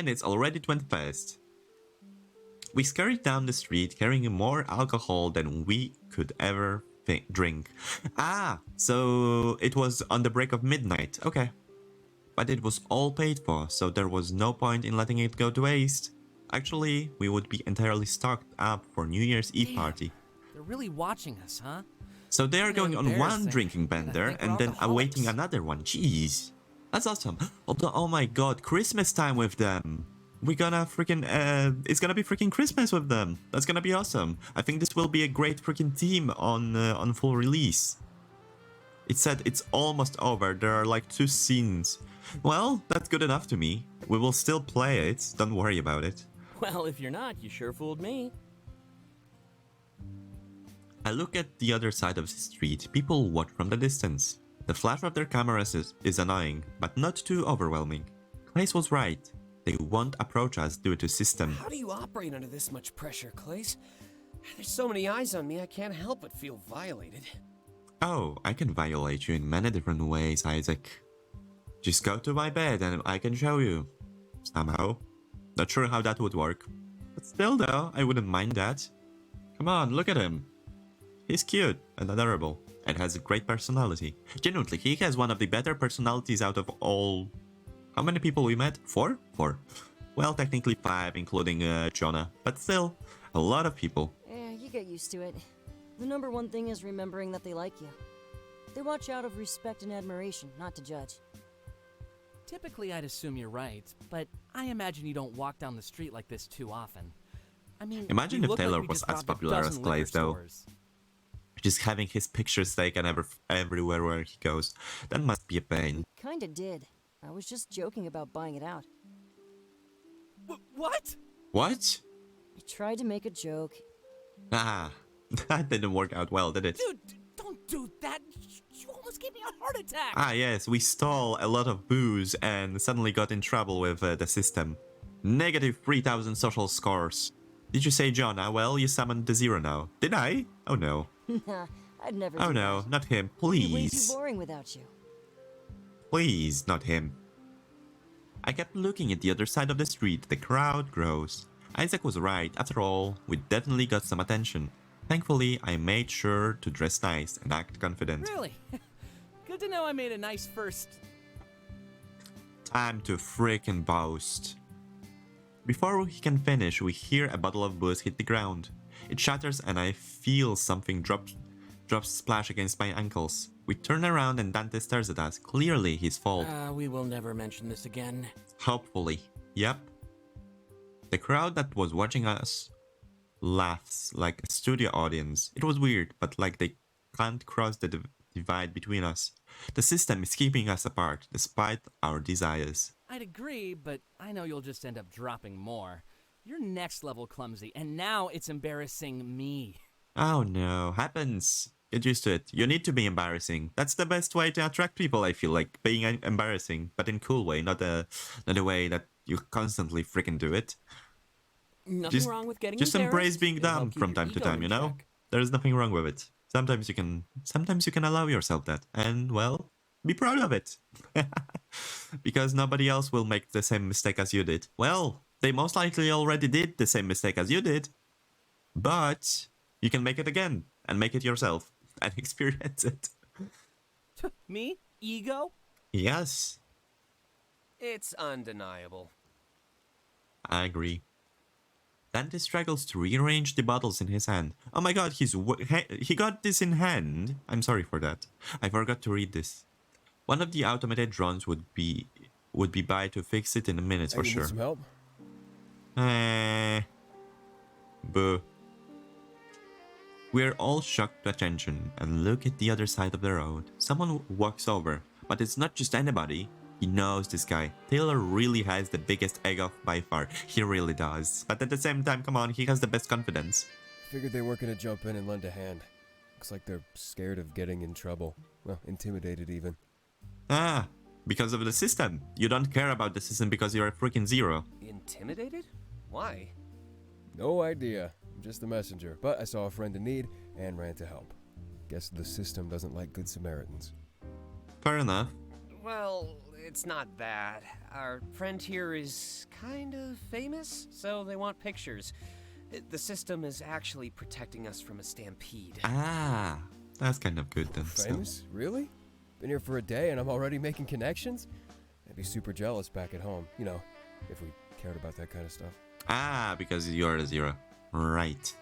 And it's already 21st. We scurried down the street carrying more alcohol than we could ever drink. Ah, so it was on the break of midnight. Okay. But it was all paid for, so there was no point in letting it go to waste. Actually, we would be entirely stocked up for New Year's Eve party. They're really watching us, huh? So they are going on one Embarrassing. drinking bender and then awaiting another one. Jeez. That's awesome. Although, oh my god, Christmas time with them. We're gonna freaking, it's gonna be freaking Christmas with them. That's gonna be awesome. I think this will be a great freaking team on full release. It said it's almost over. There are like 2 scenes. Well, that's good enough to me. We will still play it. Don't worry about it. Well, if you're not, you sure fooled me. I look at the other side of the street. People watch from the distance. The flash of their cameras is annoying, but not too overwhelming. Klace was right. They won't approach us due to system. How do you operate under this much pressure, Klace? There's so many eyes on me, I can't help but feel violated. Oh, I can violate you in many different ways, Isaac. Just go to my bed and I can show you. Somehow. Not sure how that would work. But still though, I wouldn't mind that. Come on, look at him. He's cute and adorable and has a great personality. Genuinely, he has one of the better personalities out of all... How many people we met? 4? 4. Well, technically 5, including Jonah. But still, a lot of people. You get used to it. The number one thing is remembering that they like you. They watch out of respect and admiration, not to judge. Typically, I'd assume you're right, but I imagine you don't walk down the street like this too often. I mean, imagine if Taylor was as popular as Klace, though. Just having his pictures taken everywhere where he goes. That must be a pain. Kinda did. I was just joking about buying it out. What? What? I tried to make a joke. Ah, that didn't work out well, did it? Dude, don't do that. You almost gave me a heart attack. Ah, yes, we stole a lot of booze and suddenly got in trouble with the system. Negative 3,000 social scores. Did you say Jonah? Well, you summoned the 0 now. Did I? Oh no. Nah, I'd never Oh do no, that. not him. It'd be way too Please. boring without you. Please, not him. I kept looking at the other side of the street. The crowd grows. Isaac was right. After all, we definitely got some attention. Thankfully, I made sure to dress nice and act confident. Really? Good to know I made a nice first... Time to frickin' boast. Before he can finish, we hear a bottle of booze hit the ground. It shatters and I feel something drops splash against my ankles. We turn around and Dante stares at us. Clearly his fault. We will never mention this again. Hopefully. Yep. The crowd that was watching us laughs like a studio audience. It was weird, but like they can't cross the divide between us. The system is keeping us apart, despite our desires. I'd agree, but I know you'll just end up dropping more. You're next level clumsy, and now it's embarrassing me. Oh no, happens. Get used to it. You need to be embarrassing. That's the best way to attract people, I feel like. Being embarrassing, but in a cool way, not a way that you constantly freaking do it. Nothing wrong with getting just embrace being It'll help dumb keep from your time to ego time, in you know? check. There's nothing wrong with it. Sometimes you can allow yourself that. And, well, be proud of it. Because nobody else will make the same mistake as you did. Well, they most likely already did the same mistake as you did. But you can make it again and make it yourself and experience it. Me? Ego? Yes, It's undeniable. I agree. Dante struggles to rearrange the bottles in his hand. Oh my god, he got this in hand. I'm sorry for that. I forgot to read this. One of the automated drones would be by to fix it in a minute for sure. Need some help? Boo. We're all shocked to attention and look at the other side of the road. Someone walks over, but it's not just anybody. He knows this guy. Taylor really has the biggest egg off by far. He really does. But at the same time, come on, he has the best confidence. Figured they weren't gonna jump in and lend a hand. Looks like they're scared of getting in trouble. Well, intimidated even. Ah, because of the system. You don't care about the system because you're a freaking 0. Intimidated? Why? No idea. I'm just the messenger. But I saw a friend in need and ran to help. Guess the system doesn't like good Samaritans. Fair enough. Well, it's not that. Our friend here is kind of famous, so they want pictures. The system is actually protecting us from a stampede. Ah, that's kind of good then. so- Famous? Really? Been here for a day and I'm already making connections? I'd be super jealous back at home, you know, if we cared about that kind of stuff. Ah, because you're a zero. Right.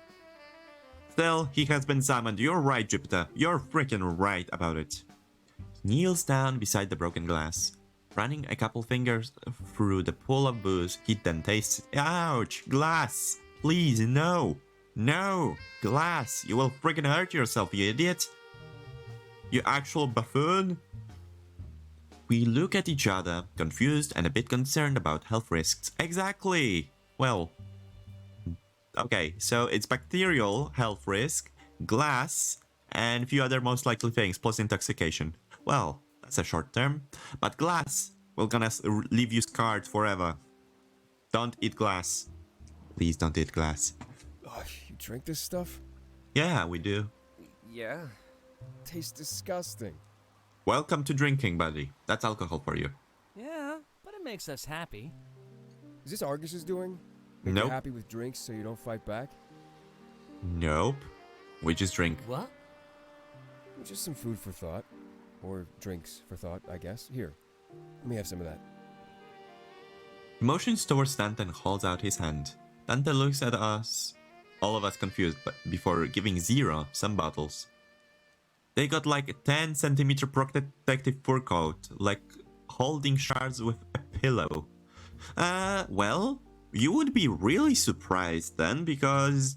Still, he has been summoned. You're right, Jupiter. You're freaking right about it. He kneels down beside the broken glass. Running a couple fingers through the pool of booze, he then tastes it. Ouch! Glass! Please, no! No! Glass! You will freaking hurt yourself, you idiot! You actual buffoon! We look at each other, confused and a bit concerned about health risks. Exactly! Well... Okay, so it's bacterial health risk, glass, and a few other most likely things, plus intoxication. Well, that's a short term. But glass will gonna leave you scarred forever. Don't eat glass. Please don't eat glass. Oh, you drink this stuff? Yeah, we do. Yeah. Tastes disgusting. Welcome to drinking, buddy. That's alcohol for you. Yeah, but it makes us happy. Is this Argus's doing? Make Nope. you happy with drinks so you don't fight back? Nope. We just drink. What? Just some food for thought. Or drinks for thought, I guess. Here, let me have some of that. He motions towards Dante and holds out his hand. Dante looks at us, all of us confused, but before giving Zero some bottles. They got like a 10 centimeter protective fur coat, like holding shards with a pillow. Well, you would be really surprised then, because...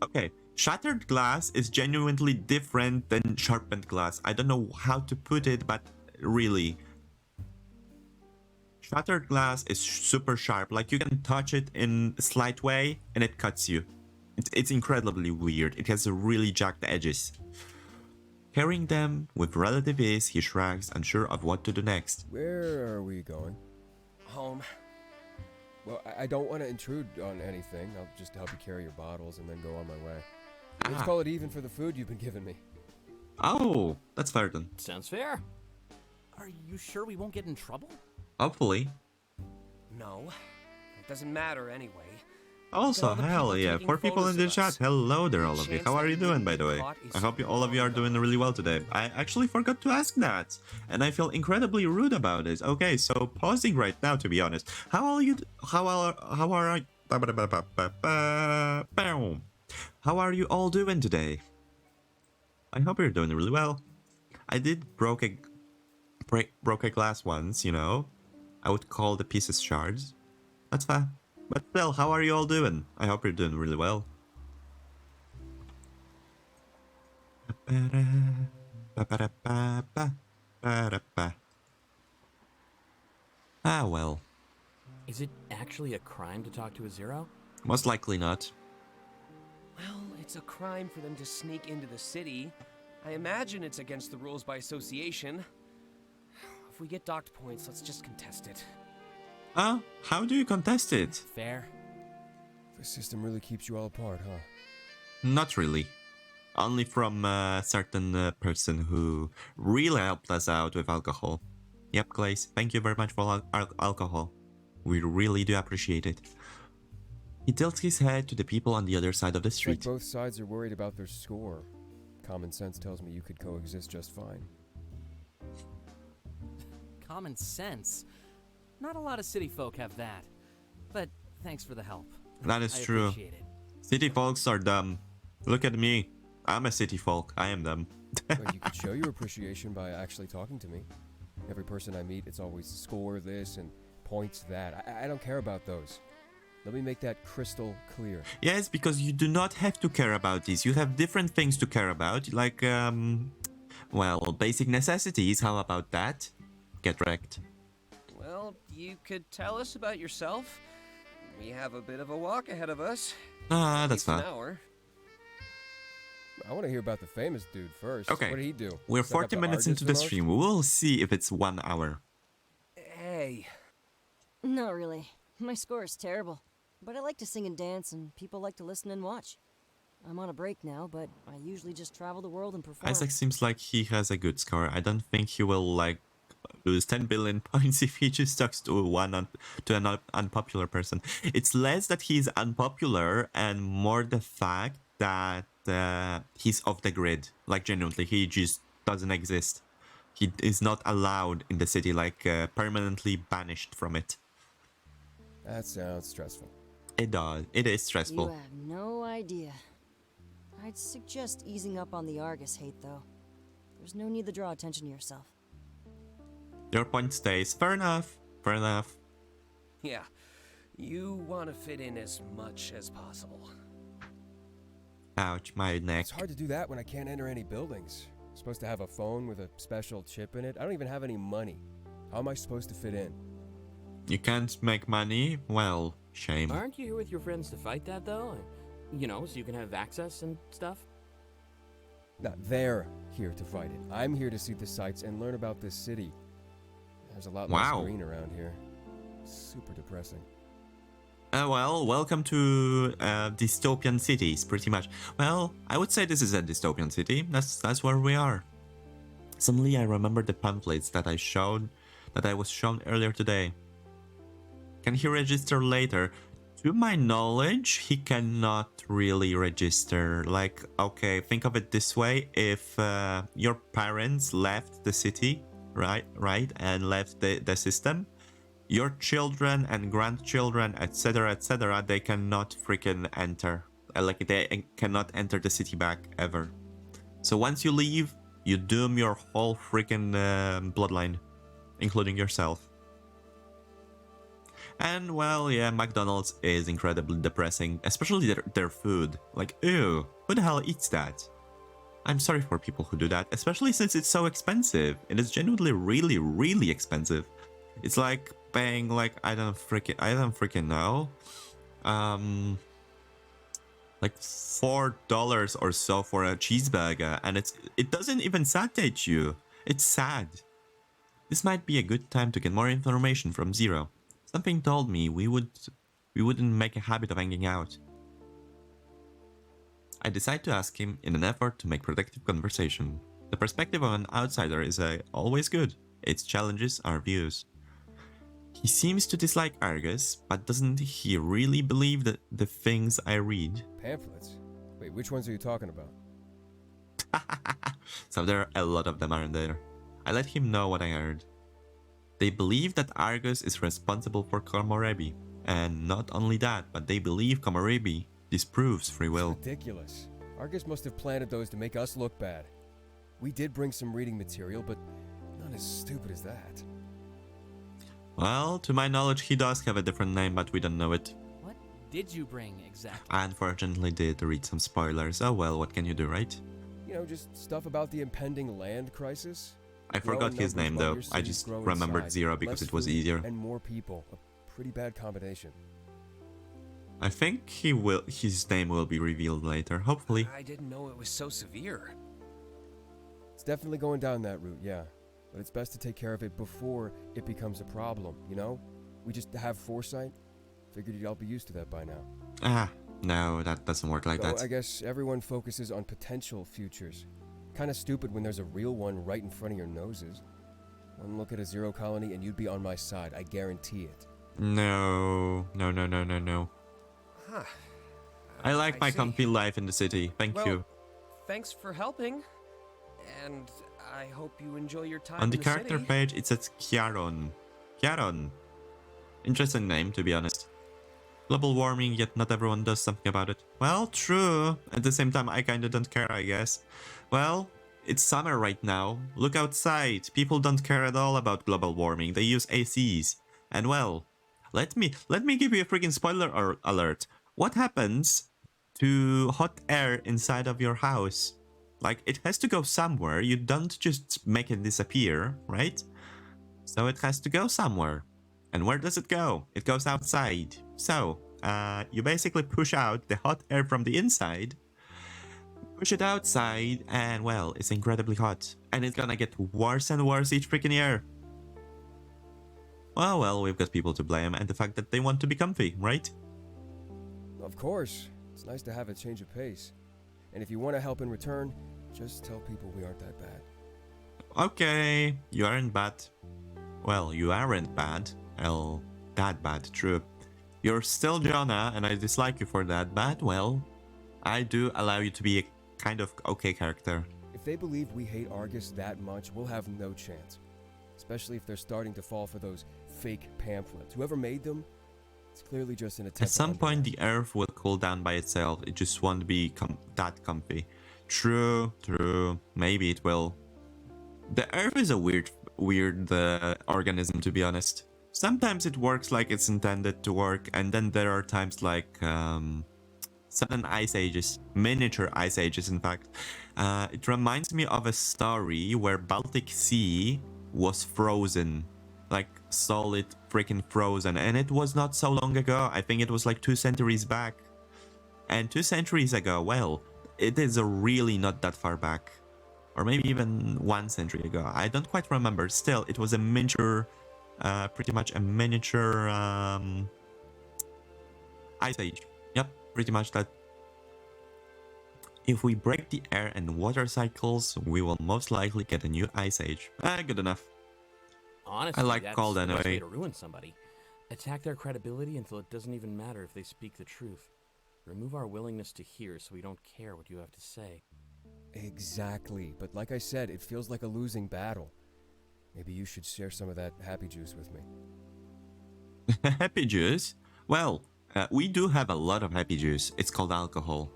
Okay, shattered glass is genuinely different than sharpened glass. I don't know how to put it, but really... Shattered glass is super sharp, like you can touch it in a slight way and it cuts you. It's incredibly weird, it has really jagged edges. Carrying them with relative ease, he shrugs, unsure of what to do next. Where are we going? Home. Well, I don't want to intrude on anything. I'll just help you carry your bottles and then go on my way. Let's call it even for the food you've been giving me. Oh, that's fair then. Sounds fair. Are you sure we won't get in trouble? Hopefully. No. It doesn't matter anyway. Also, all the hell people yeah, taking 4 people in photos the of chat. us. Hello there, all of you. chance How are that you we doing, wouldn't by be the way? caught is I hope all of you so are doing really well today. I actually forgot to ask that, and I feel incredibly rude about it. Okay, so pausing right now, to be honest. How are you all doing today? I hope you're doing really well. I did broke a glass once, you know. I would call the pieces shards. That's fine. But still, how are you all doing? I hope you're doing really well. Ah, well. Is it actually a crime to talk to a zero? Most likely not. Well, it's a crime for them to sneak into the city. I imagine it's against the rules by association. If we get docked points, let's just contest it. Oh, how do you contest it? Fair. The system really keeps you all apart, huh? Not really. Only from a certain person who really helped us out with alcohol. Yep, Klace, thank you very much for alcohol. We really do appreciate it. He tilts his head to the people on the other side of the It's like street. both sides are worried about their score. Common sense tells me you could coexist just fine. Common sense. Not a lot of city folk have that. But thanks for the help. That is I true. appreciate it. City folks are dumb. Look at me. I'm a city folk. I am dumb. But you could show your appreciation by actually talking to me. Every person I meet, it's always score this and points that. I don't care about those. Let me make that crystal clear. Yes, because you do not have to care about these. You have different things to care about, like, well, basic necessities. How about that? Get wrecked. Well, you could tell us about yourself. We have a bit of a walk ahead of us. Ah, At that's least an fine. hour. I want to hear about the famous dude first. Okay. What did he do? We're Suck up 40 to minutes Argus into the most? stream. We will see if it's 1 hour. Hey, Not really. My score is terrible. But I like to sing and dance, and people like to listen and watch. I'm on a break now, but I usually just travel the world and perform. Isaac seems like he has a good score. I don't think he will, like, lose 10 billion points if he just talks to an unpopular person. It's less that he's unpopular and more the fact that he's off the grid. Like, genuinely, he just doesn't exist. He is not allowed in the city, like permanently banished from it. That sounds stressful. It does. It is stressful. You have no idea. I'd suggest easing up on the Argus hate, though. There's no need to draw attention to yourself. Your point stays. Fair enough. Fair enough. Yeah, you want to fit in as much as possible. Ouch, my neck. It's hard to do that when I can't enter any buildings. I'm supposed to have a phone with a special chip in it. I don't even have any money. How am I supposed to fit in? You can't make money? Well, shame. Aren't you here with your friends to fight that, though? You know, so you can have access and stuff? No, they're here to fight it. I'm here to see the sights and learn about this city. There's a lot less green around here. Super depressing. Well, welcome to dystopian cities, pretty much. Well, I would say this is a dystopian city. That's where we are. Suddenly, I remember the pamphlets that I was shown earlier today. Can he register later? To my knowledge, he cannot really register. Like, okay, think of it this way: if your parents left the city, right, and left the system, your children and grandchildren, etc., they cannot freaking enter. Like, they cannot enter the city back ever. So once you leave, you doom your whole freaking bloodline, including yourself. And well, yeah, McDonald's is incredibly depressing, especially their food. Like, ew, who the hell eats that? I'm sorry for people who do that, especially since it's so expensive. It is genuinely really, really expensive. It's like paying, like, I don't freaking know, like $4 or so for a cheeseburger, and it doesn't even satiate you. It's sad. This might be a good time to get more information from Zero. Something told me we wouldn't make a habit of hanging out. I decide to ask him in an effort to make productive conversation. The perspective of an outsider is always good. It challenges our views. He seems to dislike Argus, but doesn't he really believe the things I read? Pamphlets? Wait, which ones are you talking about? So there are a lot of them, aren't there? I let him know what I heard. They believe that Argus is responsible for Komorebi. And not only that, but they believe Komorebi disproves free will. It's ridiculous. Argus must have planted those to make us look bad. We did bring some reading material, but not as stupid as that. Well, to my knowledge, he does have a different name, but we don't know it. What did you bring exactly? I unfortunately did read some spoilers. Oh well, what can you do, right? You know, just stuff about the impending land crisis. I forgot his name though. I just remembered Zero because it was easier. And more people. A pretty bad combination. I think his name will be revealed later, hopefully. I didn't know it was so severe. It's definitely going down that route, yeah. But it's best to take care of it before it becomes a problem, you know? We just have foresight. Figured you'd all be used to that by now. Ah, no, that doesn't work like that. I guess everyone focuses on potential futures. Kinda stupid when there's a real one right in front of your noses. One look at a Zero colony and you'd be on my side, I guarantee it. No. Huh. I like my see. comfy life in the city. Thank you. Thanks for helping. And I hope you enjoy your time On the in character city. page, it says Kyaron. Kyaron. Interesting name, to be honest. Global warming, yet not everyone does something about it. Well, true. At the same time, I kinda don't care, I guess. Well, it's summer right now. Look outside. People don't care at all about global warming. They use ACs. And well, let me give you a freaking spoiler alert. What happens to hot air inside of your house? Like, it has to go somewhere. You don't just make it disappear, right? So it has to go somewhere. And where does it go? It goes outside. So, you basically push out the hot air from the inside, push it outside, and well, it's incredibly hot. And it's gonna get worse and worse each freaking year. Well, we've got people to blame, and the fact that they want to be comfy, right? Of course. It's nice to have a change of pace. And if you want to help in return, just tell people we aren't that bad. Okay, you aren't bad. Well, you aren't bad. Well, that bad, true. You're still Jonah, and I dislike you for that, but, well, I do allow you to be a kind of okay character. If they believe we hate Argus that much, we'll have no chance. Especially if they're starting to fall for those fake pamphlets. Whoever made them, it's clearly just an attempt. At some point, the Earth will cool down by itself. It just won't be that comfy. True, true. Maybe it will. The Earth is a weird organism, to be honest. Sometimes it works like it's intended to work, and then there are times like sudden ice ages, miniature ice ages, in fact. It reminds me of a story where Baltic Sea was frozen, like solid freaking frozen, and it was not so long ago. I think it was like 2 centuries back. And 2 centuries ago, well, it is really not that far back. Or maybe even 1 century ago. I don't quite remember. Still, it was a miniature, pretty much a miniature ice age. Yep, pretty much that. If we break the air and water cycles, we will most likely get a new ice age. Good enough. Honestly, I like that's cold the best way anyway. to ruin somebody. Attack their credibility until it doesn't even matter if they speak the truth. Remove our willingness to hear so we don't care what you have to say. Exactly, but like I said, it feels like a losing battle. Maybe you should share some of that happy juice with me. Happy juice? Well, we do have a lot of happy juice. It's called alcohol.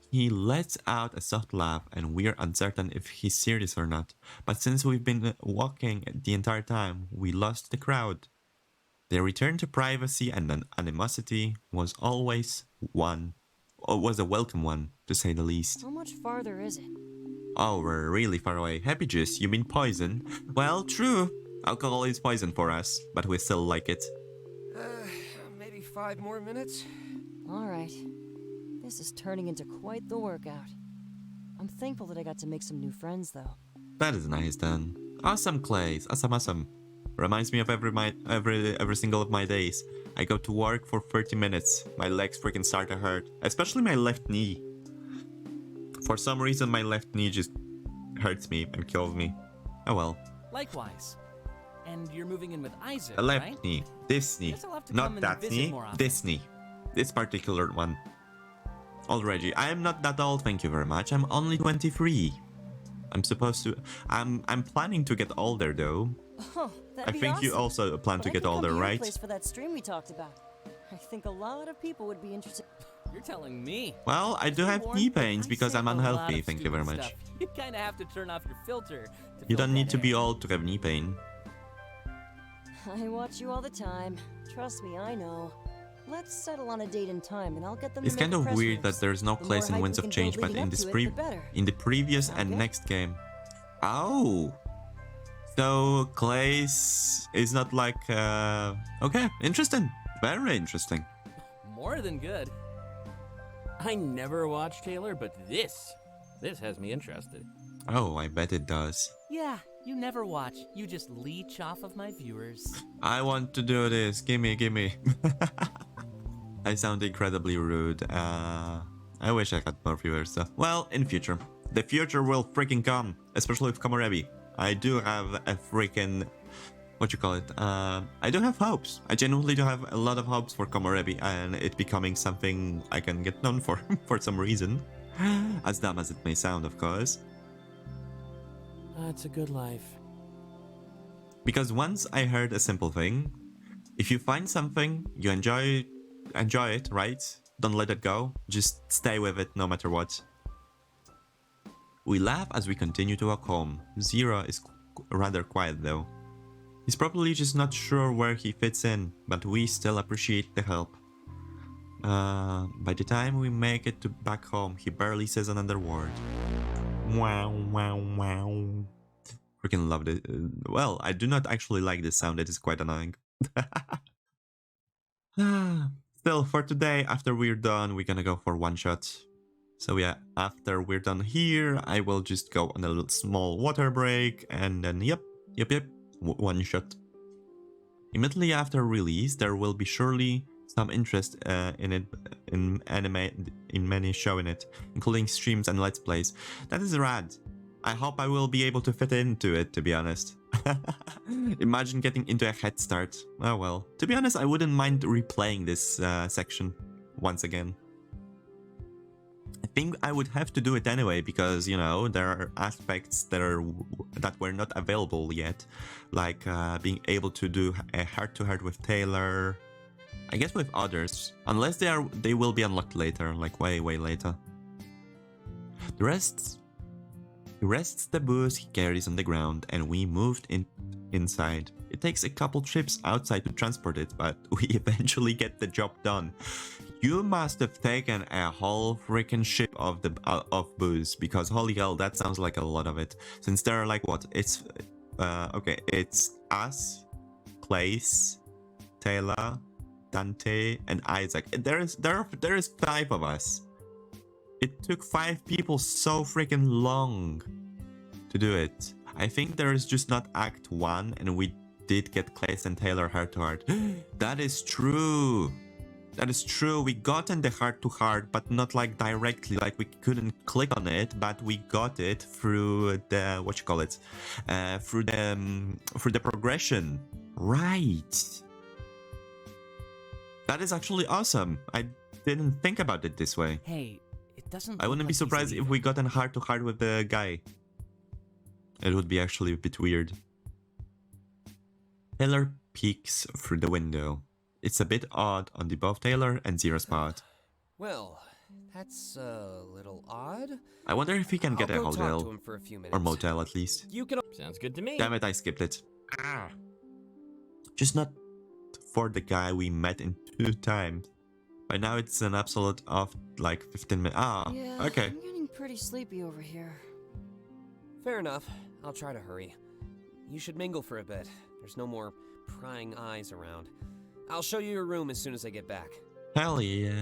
He lets out a soft laugh, and we're uncertain if he's serious or not. But since we've been walking the entire time, we lost the crowd. Their return to privacy and animosity was always was a welcome one, to say the least. How much farther is it? Oh, we're really far away. Happy juice, you mean poison? Well, true. Alcohol is poison for us, but we still like it. Maybe 5 more minutes? Alright. This is turning into quite the workout. I'm thankful that I got to make some new friends, though. That is nice then. Awesome, Klace. Awesome. Reminds me of every single of my days. I go to work for 30 minutes. My legs freaking start to hurt. Especially my left knee. For some reason, my left knee just hurts me and kills me. Oh well. Likewise. And you're moving in with Isaac, The left right? knee. This knee. Guess I'll have to come Not and that visit knee. more often. This knee. This particular one. Already. I am not that old, thank you very much. I'm only 23. I'm planning to get older though. Oh, I that'd be think you awesome. also plan But to I get could come older, to your right? place for that stream we talked about. I think a lot of people would be interested. You're telling me. Well, I do have Warren, knee pains I because say I'm a lot unhealthy, of thank you very stupid much. stuff. You kind of have to turn off your filter. You don't need to be old to have knee pain. I watch you all the time. Trust me, I know. Let's settle on a date and time, and I'll get them to It's make kind a of press weird release. that there's no The more Klace in hype Winds we of can Change, build but leading in up this to it, the better. in the previous Sound and good? next game. Oh, so Klace is not like okay, interesting, very interesting. More than good. I never watched Taylor, but this has me interested. Oh, I bet it does. Yeah, you never watch. You just leech off of my viewers. I want to do this. Gimme. I sound incredibly rude. I wish I had more viewers though. Well, in future. The future will freaking come. Especially with Komorebi. I do have a freaking... What you call it? I do have hopes. I genuinely do have a lot of hopes for Komorebi and it becoming something I can get known for, for some reason. As dumb as it may sound, of course. It's a good life. Because once I heard a simple thing, if you find something you enjoy it, right? Don't let it go. Just stay with it no matter what. We laugh as we continue to walk home. Zero is rather quiet though. He's probably just not sure where he fits in, but we still appreciate the help. By the time we make it to back home, he barely says another word. Wow. Freaking love it. Well, I do not actually like this sound. It is quite annoying. Still, for today, after we're done, we're gonna go for one shot. So yeah, after we're done here, I will just go on a little small water break, and then yep, one shot. Immediately after release, there will be surely some interest in anime, in many showing it, including streams and let's plays. That is rad. I hope I will be able to fit into it, to be honest. Imagine getting into a head start. Oh well. To be honest, I wouldn't mind replaying this section once again. I think I would have to do it anyway because, you know, there are aspects that were not available yet, like being able to do a heart-to-heart with Taylor. I guess with others, unless they will be unlocked later, like way later. The rest the booze he carries on the ground, and we moved inside. It takes a couple trips outside to transport it, but we eventually get the job done. You must have taken a whole freaking ship of booze, because holy hell, that sounds like a lot of it. Since there are like what? It's okay, it's us, Klace, Taylor, Dante, and Isaac. There is 5 of us. It took 5 people so freaking long to do it. I think there is just not Act 1, and we did get Klace and Taylor heart to heart. That is true. That is true. We got in the heart to heart, but not like directly. Like we couldn't click on it, but we got it through the through the progression. Right. That is actually awesome. I didn't think about it this way. Hey, it doesn't. I wouldn't be surprised if we got in heart to heart with the guy. It would be actually a bit weird. Taylor peeks through the window. It's a bit odd on the both Taylor and Zero spot. Well, that's a little odd. I wonder if he can get a I'll go talk to hotel. him for a few minutes. Or motel at least. You can. Sounds good to me. Damn it, I skipped it. Just not for the guy we met in 2 times. By now it's an absolute of like 15 minutes. Yeah, Okay. I'm getting pretty sleepy over here. Fair enough. I'll try to hurry. You should mingle for a bit. There's no more prying eyes around. I'll show you your room as soon as I get back. Hell yeah.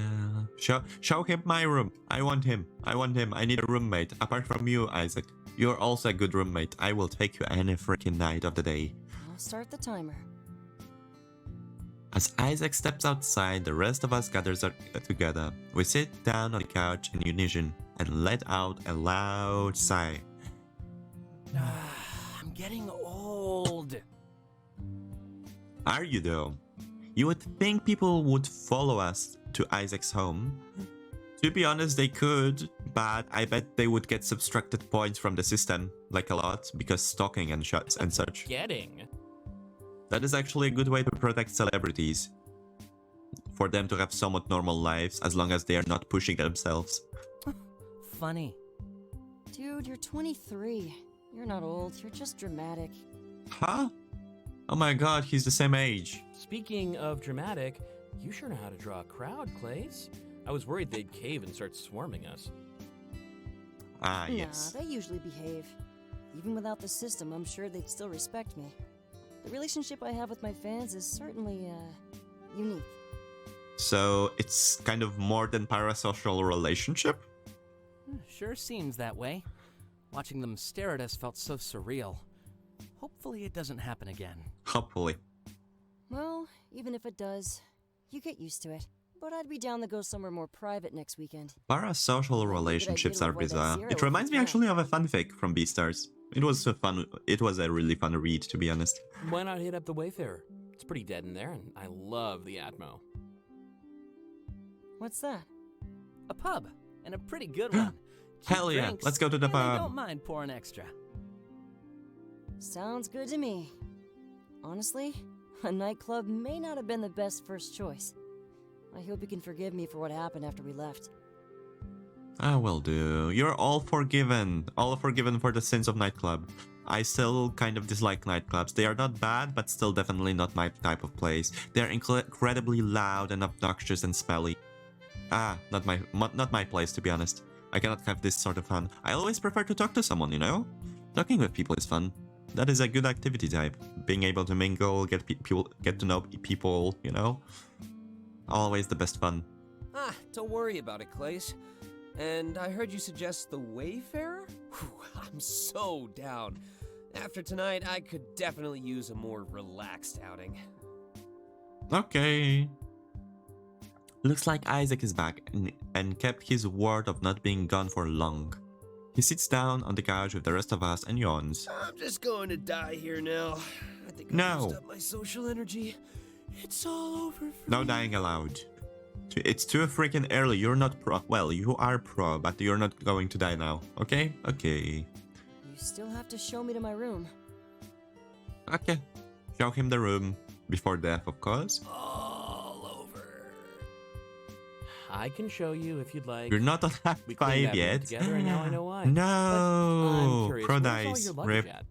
Show him my room. I want him. I need a roommate. Apart from you, Isaac. You're also a good roommate. I will take you any freaking night of the day. I'll start the timer. As Isaac steps outside, the rest of us gathers together. We sit down on the couch in unison and let out a loud sigh. I'm getting old. Are you though? You would think people would follow us to Isaac's home. To be honest, they could, but I bet they would get subtracted points from the system, like a lot, because stalking and such. Getting. That is actually a good way to protect celebrities. For them to have somewhat normal lives, as long as they are not pushing themselves. Funny. Dude, you're 23. You're not old, you're just dramatic. Huh? Oh my god, he's the same age. Speaking of dramatic, you sure know how to draw a crowd, Klace. I was worried they'd cave and start swarming us. Ah, yes. Nah, they usually behave. Even without the system, I'm sure they'd still respect me. The relationship I have with my fans is certainly, unique. So, it's kind of more than parasocial relationship? Sure seems that way. Watching them stare at us felt so surreal. Hopefully it doesn't happen again. Hopefully. Well, even if it does, you get used to it. But I'd be down to go somewhere more private next weekend. Parasocial relationships are bizarre. It reminds me actually of a fanfic from Beastars. It was a really fun read, to be honest. Why not hit up the Wayfarer? It's pretty dead in there, and I love the Atmo. What's that? A pub, and a pretty good one. Hell Cheap yeah, drinks, let's go to the and I pub. don't mind pouring extra. Sounds good to me. Honestly, a nightclub may not have been the best first choice. I hope you can forgive me for what happened after we left. I will do. You're all forgiven. All forgiven for the sins of nightclub. I still kind of dislike nightclubs. They are not bad, but still definitely not my type of place. They're incredibly loud and obnoxious and smelly. Not my place, to be honest. I cannot have this sort of fun. I always prefer to talk to someone, you know? Talking with people is fun. That is a good activity type. Being able to mingle, get to know people, you know? Always the best fun. Don't worry about it, Klace. And I heard you suggest the Wayfarer? Whew, I'm so down. After tonight, I could definitely use a more relaxed outing. Okay. Looks like Isaac is back and kept his word of not being gone for long. He sits down on the couch with the rest of us and yawns. I'm just going to die here now. I think I No. used up my social energy. It's all over for No me. dying allowed. It's too freaking early. You're not pro. Well, you are pro, but you're not going to die now. Okay? Okay. You still have to show me to my room. Okay. Show him the room. Before death, of course. All over. I can show you if you'd like. You're not on Act We cleaned 5 that room yet. together, and now I know why. No. I'm curious, Pro where's all dice. your Rip. luggage at?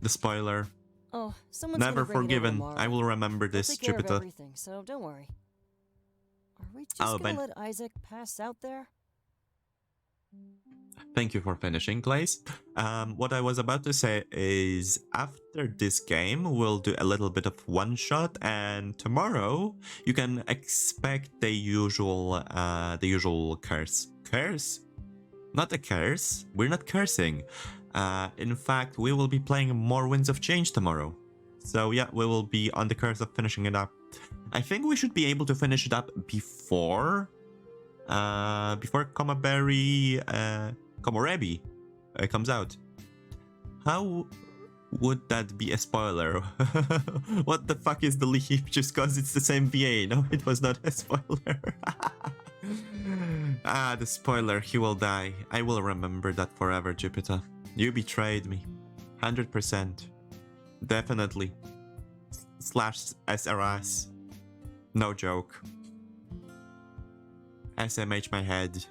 The spoiler. Oh, someone's Never gonna bring it over forgiven. tomorrow. I will remember I'll this, take care of Jupiter. everything, so don't worry. Are we just Oh, gonna Ben. let Isaac pass out there? Thank you for finishing, Klace. What I was about to say is after this game, we'll do a little bit of one shot, and tomorrow you can expect the usual curse. Curse? Not a curse. We're not cursing. In fact, we will be playing more Winds of Change tomorrow. So yeah, we will be on the curse of finishing it up. I think we should be able to finish it up before Komorebi comes out. How would that be a spoiler? What the fuck is the leap? Just cause it's the same VA. No, it was not a spoiler. The spoiler. He will die. I will remember that forever, Jupiter. You betrayed me. 100%. Definitely. / SRS. No joke. SMH my head.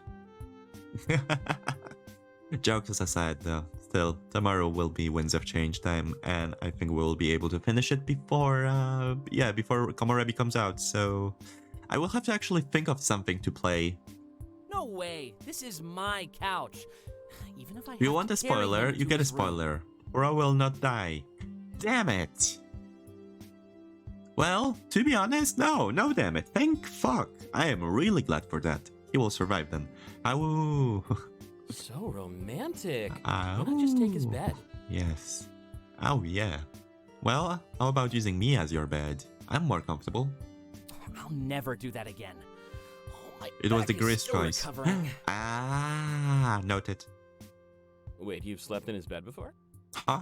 Jokes aside though, still, tomorrow will be Winds of Change time, and I think we'll be able to finish it before Komorebi comes out, so I will have to actually think of something to play. No way. This is my couch. Even if I If you have want to a carry him spoiler, you to get a his room. spoiler, or I will not die. Damn it! Well, to be honest, no damn it, thank fuck. I am really glad for that. He will survive then. Ow. So romantic. Why not just take his Ow. bed? Yes. Oh yeah. Well, how about using me as your bed? I'm more comfortable. I'll never do that again. Oh, my It was back the is Gris still choice. recovering. Noted. Wait, you've slept in his bed before? Huh?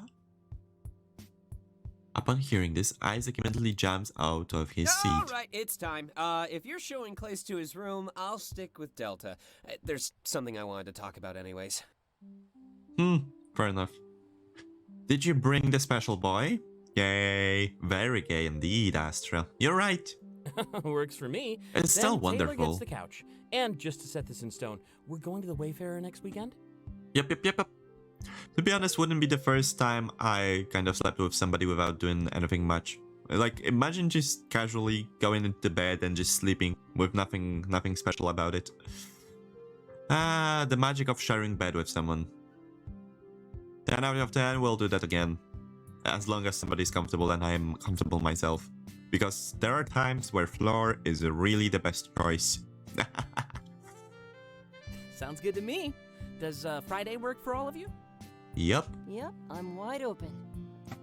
Upon hearing this, Isaac immediately jumps out of his All seat. right, it's time. If you're showing Klace to his room, I'll stick with Delta. There's something I wanted to talk about anyways. Fair enough. Did you bring the special boy? Yay. Very gay indeed, Astra. You're right. Works for me. It's Then still Taylor wonderful. gets the couch. And just to set this in stone, we're going to the Wayfarer next weekend? Yep. To be honest, wouldn't be the first time I kind of slept with somebody without doing anything much. Like, imagine just casually going into bed and just sleeping with nothing special about it. The magic of sharing bed with someone. 10 out of 10, we'll do that again. As long as somebody's comfortable and I'm comfortable myself. Because there are times where floor is really the best choice. Sounds good to me. Does Friday work for all of you? Yep. Yep, I'm wide open.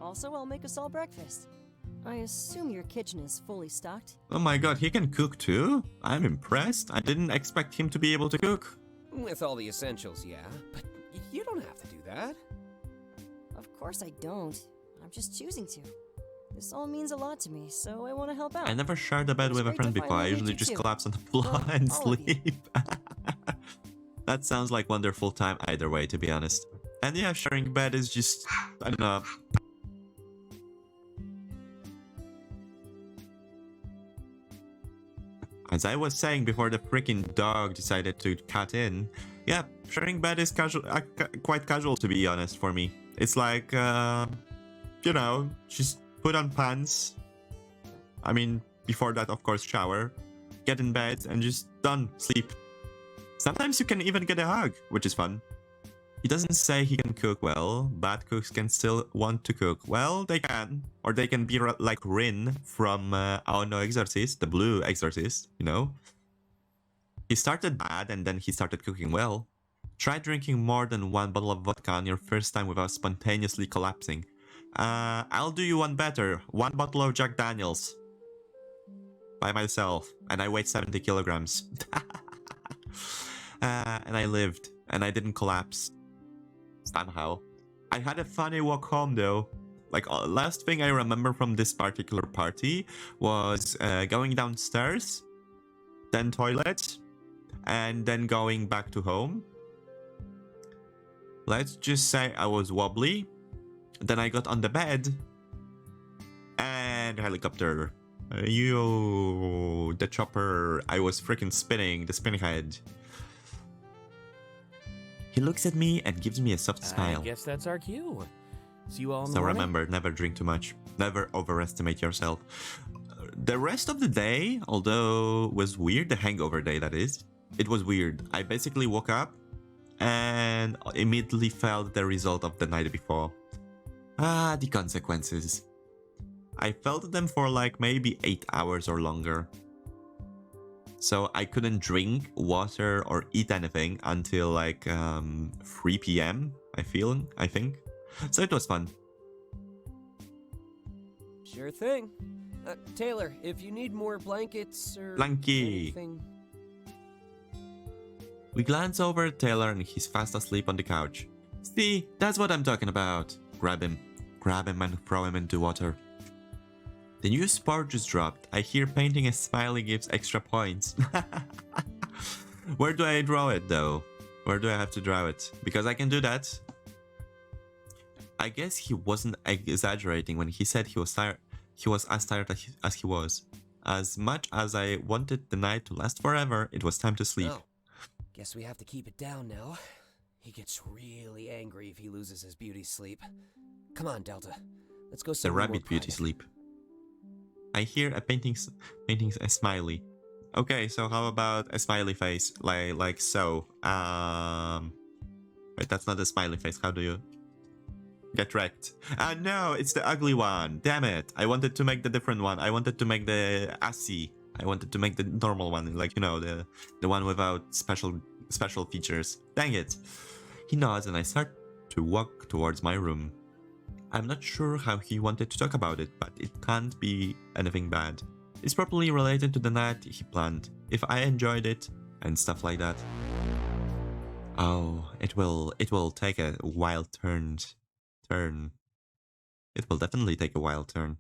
Also, I'll make us all breakfast. I assume your kitchen is fully stocked. Oh my god, he can cook too? I'm impressed. I didn't expect him to be able to cook. With all the essentials, yeah. But you don't have to do that. Of course I don't. I'm just choosing to. This all means a lot to me, so I want to help out. I never shared a bed It was with a great friend to before. I finally meet usually you just too. collapse on the floor Well, and all of you. sleep. That sounds like wonderful time either way, to be honest. And yeah, sharing bed is just, I don't know. As I was saying before the freaking dog decided to cut in, yeah, sharing bed is casual, quite casual to be honest for me. It's like, you know, just put on pants. I mean, before that, of course, shower, get in bed, and just done, sleep. Sometimes you can even get a hug, which is fun. He doesn't say he can cook well. Bad cooks can still want to cook. Well, they can. Or they can be like Rin from Aono Exorcist, the blue exorcist, you know? He started bad and then he started cooking well. Try drinking more than 1 bottle of vodka on your first time without spontaneously collapsing. I'll do you one better. 1 bottle of Jack Daniels. By myself. And I weighed 70 kilograms. And I lived. and I didn't collapse. Somehow. I had a funny walk home though. Like, last thing I remember from this particular party was going downstairs, then toilet, and then going back to home. Let's just say I was wobbly. Then I got on the bed, and helicopter. The chopper. I was freaking spinning, the spinning head. He looks at me and gives me a soft smile. I guess that's our cue. See you all in the So morning? remember, never drink too much. Never overestimate yourself. The rest of the day, although was weird, the hangover day that is, it was weird. I basically woke up and immediately felt the result of the night before. The consequences. I felt them for like maybe 8 hours or longer. So I couldn't drink water or eat anything until like 3 p.m. I think. So it was fun. Sure thing. Taylor, if you need more blankets or Blanky. anything... We glance over at Taylor and he's fast asleep on the couch. See, that's what I'm talking about. Grab him and throw him into water. The new sport just dropped. I hear painting a smiley gives extra points. Where do I draw it though? Where do I have to draw it? Because I can do that. I guess he wasn't exaggerating when he said he was tired. He was as tired as he was. As much as I wanted the night to last forever, it was time to sleep. Oh, guess we have to keep it down now. He gets really angry if he loses his beauty sleep. Come on, Delta. Let's go The somewhere more rabbit beauty private. sleep. I hear a painting a smiley. Okay, so how about a smiley face? Like so. Wait, that's not a smiley face. How do you get wrecked? No, it's the ugly one. Damn it. I wanted to make the different one. I wanted to make the assy. I wanted to make the normal one, like, you know, the one without special features. Dang it. He nods and I start to walk towards my room. I'm not sure how he wanted to talk about it, but it can't be anything bad. It's probably related to the night he planned, if I enjoyed it, and stuff like that. Oh, it will take a wild turn. It will definitely take a wild turn.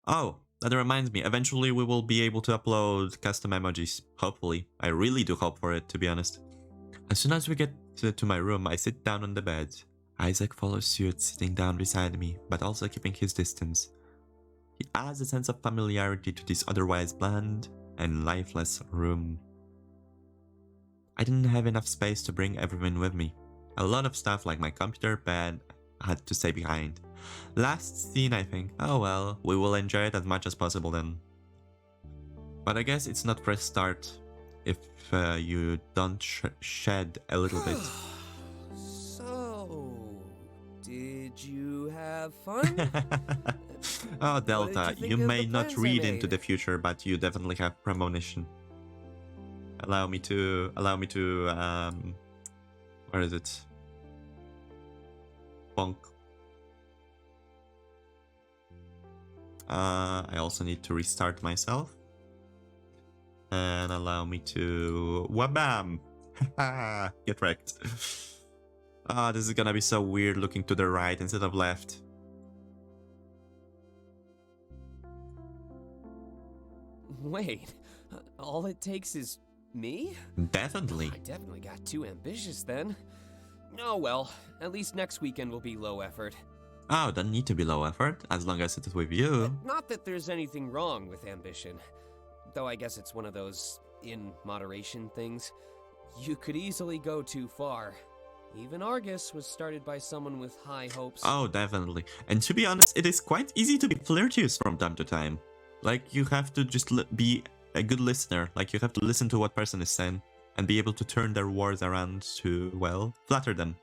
Oh, that reminds me, eventually we will be able to upload custom emojis. Hopefully. I really do hope for it, to be honest. As soon as we get to my room, I sit down on the bed. Isaac follows suit, sitting down beside me, but also keeping his distance. He adds a sense of familiarity to this otherwise bland and lifeless room. I didn't have enough space to bring everyone with me. A lot of stuff like my computer, bed, had to stay behind. Last scene, I think. Oh well, we will enjoy it as much as possible then. But I guess it's not fresh start if you don't shed a little bit. So, did you have fun? Oh, Delta, What did you you think of may the not plans I read into made? the future, but you definitely have premonition. Allow me to, where is it? Bonk. I also need to restart myself. And allow me to, wabam! Get wrecked. Ah, this is gonna be so weird looking to the right instead of left. Wait, all it takes is me? Definitely. I definitely got too ambitious then. Oh well, at least next weekend will be low effort. Oh, don't need to be low effort, as long as it is with you. Not that there's anything wrong with ambition, though I guess it's one of those in moderation things. You could easily go too far. Even Argus was started by someone with high hopes. Oh, definitely. And to be honest, it is quite easy to be flirtatious from time to time. Like, you have to just be a good listener. Like, you have to listen to what person is saying and be able to turn their words around to, well, flatter them.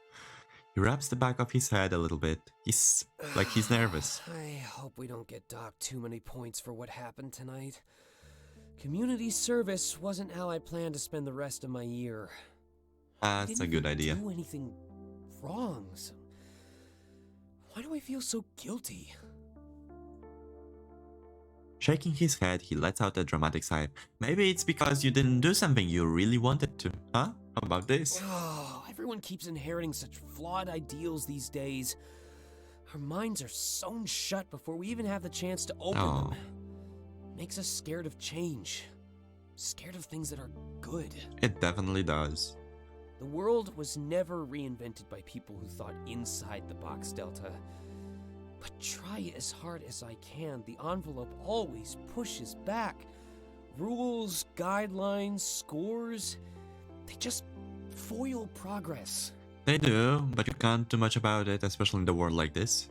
He rubs the back of his head a little bit. He's nervous. I hope we don't get docked too many points for what happened tonight. Community service wasn't how I planned to spend the rest of my year. That's a good idea. I didn't even do anything wrong. So why do I feel so guilty? Shaking his head, he lets out a dramatic sigh. Maybe it's because you didn't do something you really wanted to, huh? How about this? Oh, everyone keeps inheriting such flawed ideals these days. Our minds are sewn shut before we even have the chance to open Oh. them. Makes us scared of change. Scared of things that are good. It definitely does. The world was never reinvented by people who thought inside the box, Delta. But try as hard as I can, the envelope always pushes back. Rules, guidelines, scores, they just foil progress. They do, but you can't do much about it, especially in a world like this.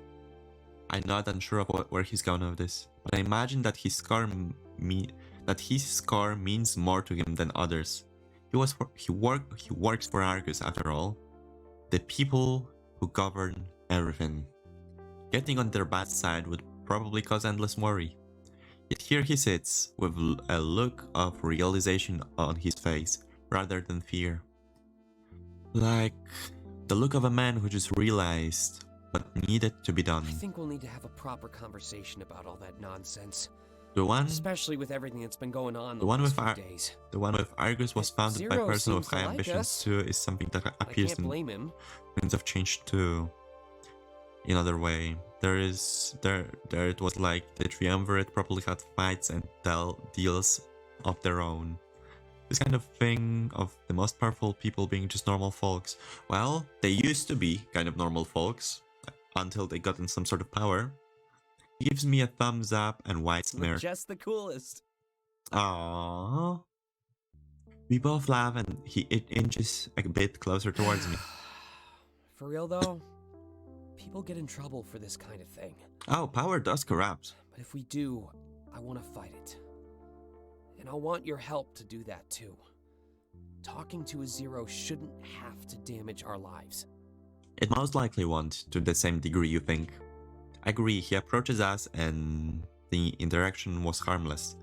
I'm not unsure of where he's going with this, but I imagine that his scar means more to him than others. He works for Argus after all, the people who govern everything. Getting on their bad side would probably cause endless worry. Yet here he sits, with a look of realization on his face, rather than fear. Like the look of a man who just realized what needed to be done. I think we'll need to have a proper conversation about all that nonsense. The one Especially with everything that's been going on The one last with few days. The one with Argus was founded by a Zero person with seems to high like ambitions us. too, is something that I appears can't in blame him. Winds of Change too. In other way, there it was like the Triumvirate probably had fights and deals of their own. This kind of thing of the most powerful people being just normal folks. Well, they used to be kind of normal folks until they got in some sort of power. Gives me a thumbs up and white Look smear. just the coolest. Aww. We both laugh and it inches a bit closer towards me. For real though, people get in trouble for this kind of thing. Oh, power does corrupt. But if we do, I want to fight it. And I want your help to do that too. Talking to a Zero shouldn't have to damage our lives. It most likely won't, to the same degree you think. I agree, he approaches us and the interaction was harmless.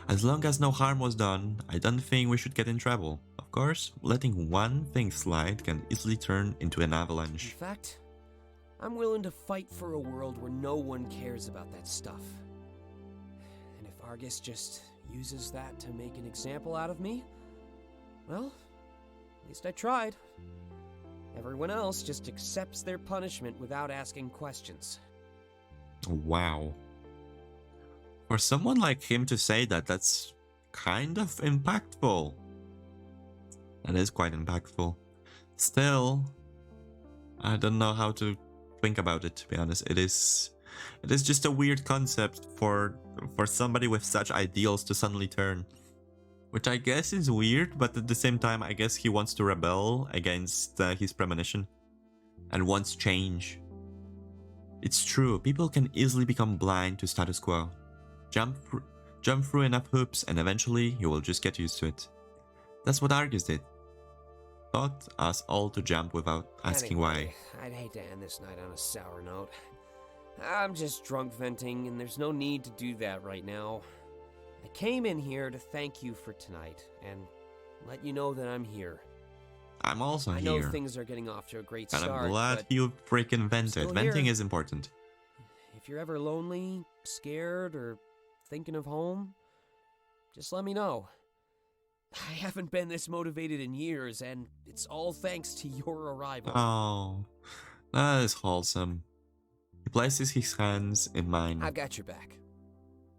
As long as no harm was done, I don't think we should get in trouble. Of course, letting one thing slide can easily turn into an In avalanche. fact, I'm willing to fight for a world where no one cares about that stuff. And if Argus just uses that to make an example out of me, well, at least I tried. Everyone else just accepts their punishment without asking questions. Wow. For someone like him to say that, that's kind of impactful. That is quite impactful. Still, I don't know how to think about it, to be honest. It is just a weird concept for somebody with such ideals to suddenly turn. Which I guess is weird, but at the same time, I guess he wants to rebel against his premonition. And wants change. It's true, people can easily become blind to status quo. Jump through enough hoops and eventually you will just get used to it. That's what Argus did. Taught us all to jump without asking Anyway, why. I'd hate to end this night on a sour note. I'm just drunk venting, and there's no need to do that right now. I came in here to thank you for tonight, and let you know that I'm here. I'm also I know here. things are getting off to a great And start, I'm glad but you freaking vented. still Venting here. is important. if you're ever lonely, scared, or thinking of home, just let me know. I haven't been this motivated in years, and it's all thanks to your arrival. Oh, that is wholesome. He places his hands in mine. I've got your back.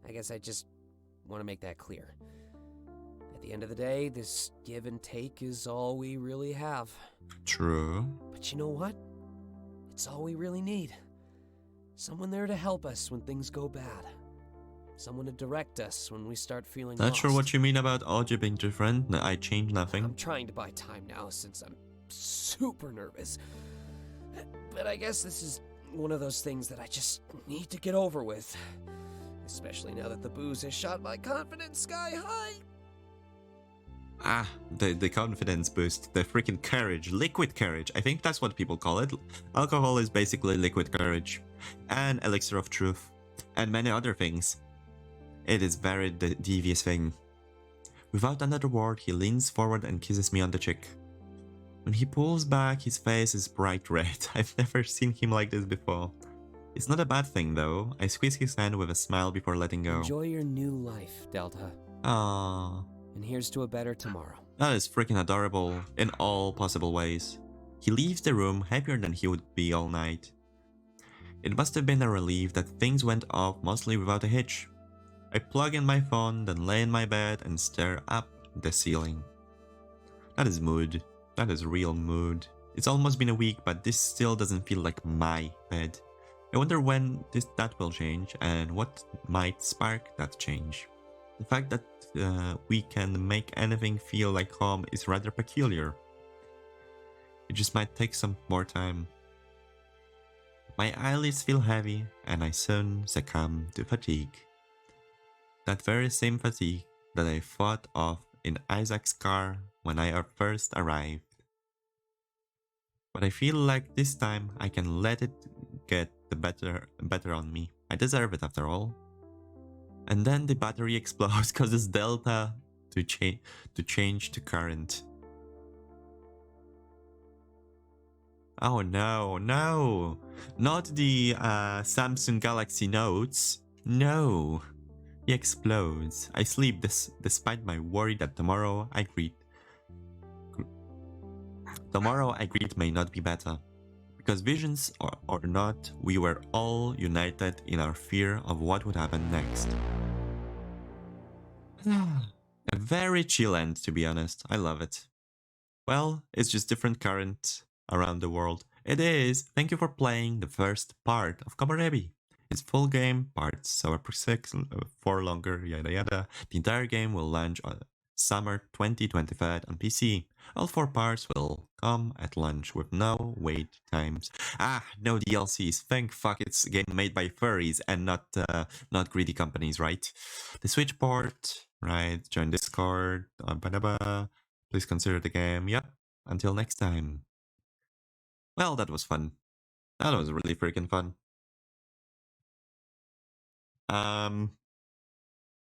I guess I just want to make that clear. At the end of the day, this give and take is all we really have. True. But you know what? It's all we really need. Someone there to help us when things go bad. Someone to direct us when we start feeling Not lost. sure what you mean about Audrey being different. No, I changed I'm nothing. trying to buy time now since I'm super nervous. But I guess this is one of those things that I just need to get over with. Especially now that the booze has shot my confidence sky high. Ah, the confidence boost, the freaking courage, liquid courage. I think that's what people call it. Alcohol is basically liquid courage, an elixir of truth, and many other things. It is very devious thing. Without another word, he leans forward and kisses me on the cheek. When he pulls back, his face is bright red. I've never seen him like this before. It's not a bad thing though. I squeeze his hand with a smile before letting go. Enjoy your new life, Delta. Aww. And here's to a better tomorrow. That is freaking adorable in all possible ways. He leaves the room happier than he would be all night. It must have been a relief that things went off mostly without a hitch. I plug in my phone, then lay in my bed and stare up the ceiling. That is mood. That is real mood. It's almost been a week, but this still doesn't feel like my bed. I wonder when that will change and what might spark that change. The fact that we can make anything feel like home is rather peculiar. It just might take some more time. My eyelids feel heavy and I soon succumb to fatigue. That very same fatigue that I thought of in Isaac's car when I first arrived. But I feel like this time I can let it get the better on me. I deserve it after all. And then the battery explodes, causes Delta to change to current. Oh no, no! Not the Samsung Galaxy Notes. No! He explodes. I sleep despite my worry that tomorrow I greet may not be better. Because visions or not, we were all united in our fear of what would happen next. A very chill end, to be honest. I love it. Well, it's just different current around the world. It is. Thank you for playing the first part of Komorebi. It's full game, parts so per 6, 4 longer, yada yada. The entire game will launch on summer 2025 on PC. All 4 parts will come at launch with no wait times. No DLCs. Thank fuck it's a game made by furries and not greedy companies, right? The Switch port, right? Join Discord. Please consider the game. Yep. Until next time. Well, that was fun. That was really freaking fun.